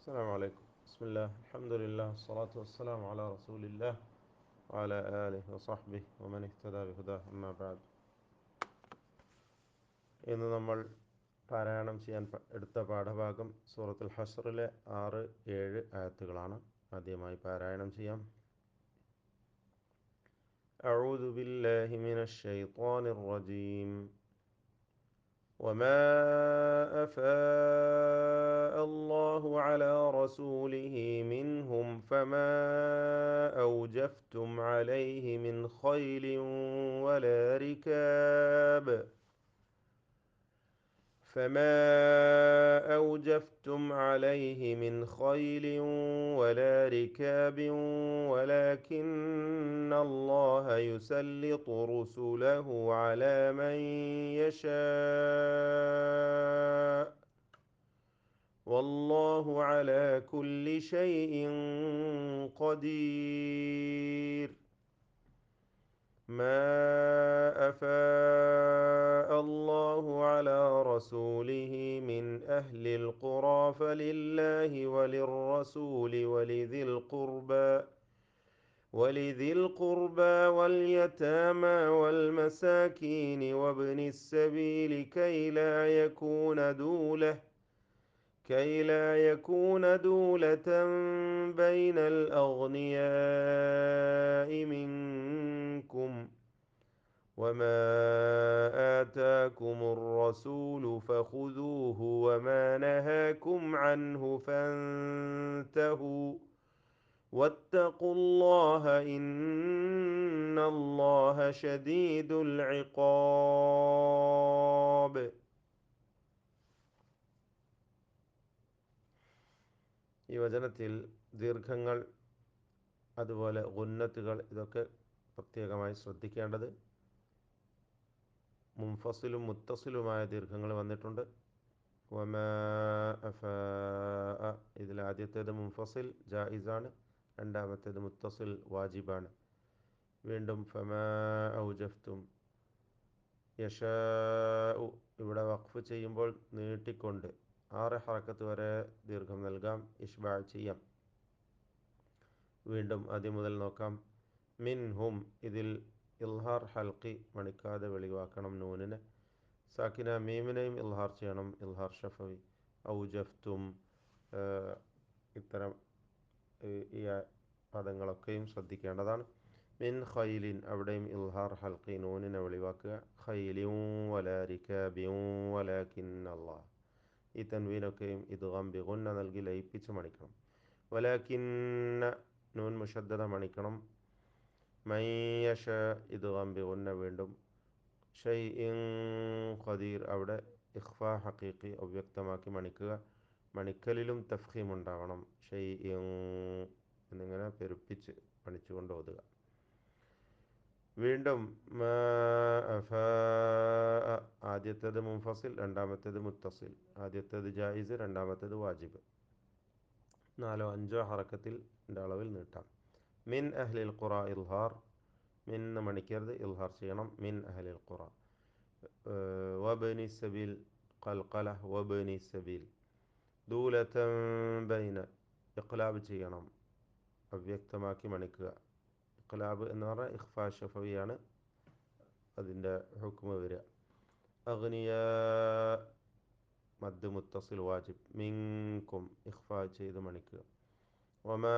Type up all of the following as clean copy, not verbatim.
السلام عليكم. بسم الله، الحمد لله، الصلاة والسلام على رسول الله وعلى آله وصحبه ومن اهتدى بهداه. أما بعد. ഇന്ന് നമ്മൾ പാരായണം ചെയ്യാൻ എടുത്ത പാഠഭാഗം സൂറത്തുൽ ഹശ്റിലെ 6-7 ആയത്തുകളാണ്. ആദ്യമായി പാരായണം ചെയ്യാം. أعوذ بالله من الشيطان الرجيم. وما أفاء الله على رسوله منهم أوجفتم عليه من خيل ولا ركاب فما أوجفتم عليه من خيل ولا ركاب ولكن الله يسلط رسله على من يشاء والله على كل شيء قدير. ما أفاء الله على رسوله من أهل القرى فلله وللرسول ولذي القربى واليتامى والمساكين وابن السبيل كي لا يكون دولة بين الأغنياء منكم وما آتاكم الرسول فخذوه وما نهاكم عنه فانتهوا واتقوا الله إن الله شديد العقاب. ഈ വചനത്തിൽ ദീർഘങ്ങൾ, അതുപോലെ ഗുന്നത്തുകൾ, ഇതൊക്കെ പ്രത്യേകമായി ശ്രദ്ധിക്കേണ്ടത്. മുൻഫസിലും മുത്തസിലുമായ ദീർഘങ്ങൾ വന്നിട്ടുണ്ട്. വമാ അഫാ, ഇതിൽ ആദ്യത്തേത് മുൻഫസിൽ ജായിസാണ്, രണ്ടാമത്തേത് മുത്തസിൽ വാജിബാണ്. വീണ്ടും ഫമാ ഔജഫ്തും, യശാഉ ഇവിടെ വഖഫ് ചെയ്യുമ്പോൾ നീട്ടിക്കൊണ്ട് 6 ഹറക്കത്ത് വരെ ദീർഘം നൽകാം, ഇഷ്ബാ ചെയ്യാം. വീണ്ടും ആദ്യം മുതൽ നോക്കാം. മിൻഹും, ഇതിൽ ഇൽഹാർ ഹൽക്കി, മണിക്കാതെ വെളിവാക്കണം നൂനിനെ. സാക്കിന മീമിനെയും ഇൽഹാർ ചെയ്യണം, ഇൽഹാർ ഷഫവി. ഔജഫ്തും, ഇത്തരം ഈ പദങ്ങളൊക്കെയും ശ്രദ്ധിക്കേണ്ടതാണ്. മിൻ ഖൈലിൻ, അവിടെയും ഇൽഹാർ ഹൽക്കി, നൂനിനെ വെളിവാക്കുക. ഖൈലിൻ വലാ റികാബിൻ വലാകിന്നല്ലാഹ്, ഈ തൻവീനൊക്കെയും ഇദ്ഗാം ബിഗുന്ന നൽകി ലയിപ്പിച്ച് മണിക്കണം. വലാകിന്ന, നൂൻ മുഷദ്ദദ മണിക്കണം. മൻ യശാ, ഇദ്ഗാം ബിഗുന്ന വീണ്ടും. ഷൈഇൻ ഖദീർ, അവിടെ ഇഖ്ഫാ ഹഖീഖി, അവ്യക്തമാക്കി മണിക്കുക. മണിക്കലിലും തഫ്ഖീം ഉണ്ടാവണം. ഷൈഇൻ എന്നിങ്ങനെ പെരുപ്പിച്ച് മണിച്ചുകൊണ്ട് ഓതുക. വീണ്ടും മാ അഫാ, ആദ്യത്തേത് മുൻഫസിൽ, രണ്ടാമത്തേത് മുത്തസിൽ. ആദ്യത്തേത് ജായിസ്, രണ്ടാമത്തേത് വാജിബ്. 4-5 ഹറക്കത്തിൽ അളവിൽ നീട്ടാം. മിൻ അഹ്ലിൽ ഖുറ, ഇൽഹാർ. മിൻ മണിക്കരുത്, ഇൽഹാർ ചെയ്യണം. മിൻ അഹ്ലിൽ ഖുറ. വബനി സബീൽ, ഖൽഖല, വബനി സബീൽ. ദൂലതൻ ബൈന, ഇഖ്ലാബ് ചെയ്യണം, അവ്യക്തമാക്കി മണിക്കുക. ഇഖ്ലാബ് എന്ന് പറഞ്ഞാൽ ഇഖ്ഫാ ഷഫവിയാണ് അതിൻ്റെ ഹുക്മ വരിക. അഗ്നിയ, മദ് മുത്തസിൽ വാജിബ്. മിൻകും, ഇഖ്ഫാ ചെയ്ത് മണിക്കുക. വമാ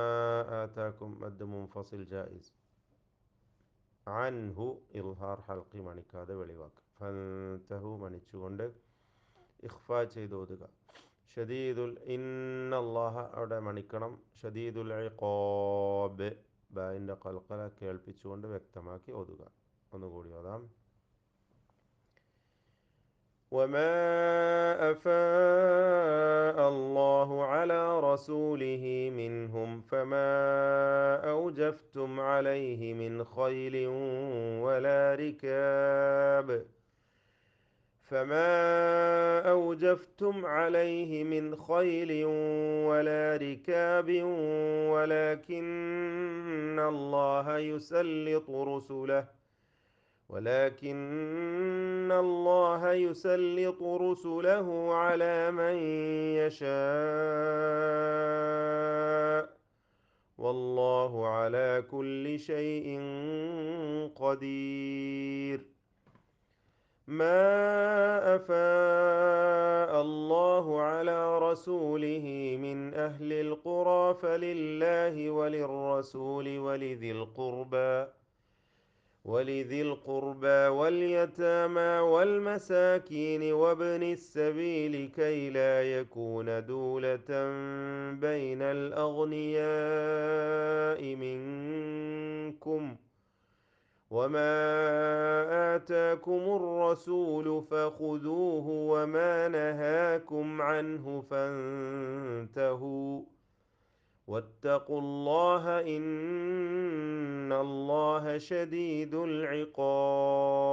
ആതാക്കും, മദ് മുൻഫസിൽ ജായിസ്. അൻഹു, ഇൽഹാർ ഹൽക്കി, മണിക്കാതെ വെളിവാക്കുക. ഫൻതഹു, മണിച്ചുകൊണ്ട് ഇഖ്ഫാ ചെയ്ത് ഓതുക. ഷദീദുൽ, ഇന്നല്ലാഹ, അവിടെ മണിക്കണം. ഷദീദുൽ ഇഖാബ്, ബായിൻ്റെ ഖൽഖല കേൾപ്പിച്ചുകൊണ്ട് വ്യക്തമാക്കി ഓതുക. ഒന്നുകൂടി ഓതാം. وما أفاء الله على رسوله منهم أوجفتم عليه من خيل ولا ركاب فما أوجفتم عليه من خيل ولا ركاب ولكن الله يسلط رسله على من يشاء على كل شيء قدير. ما أفاء الله على رسوله من أهل القرى فلله وللرسول ولذي القربى واليتامى والمساكين وابن السبيل كي لا يكون دولة بين الأغنياء منكم. وما آتاكم الرسول فخذوه وما نهاكم عنه فانتهوا واتقوا الله إن الله شديد العقاب.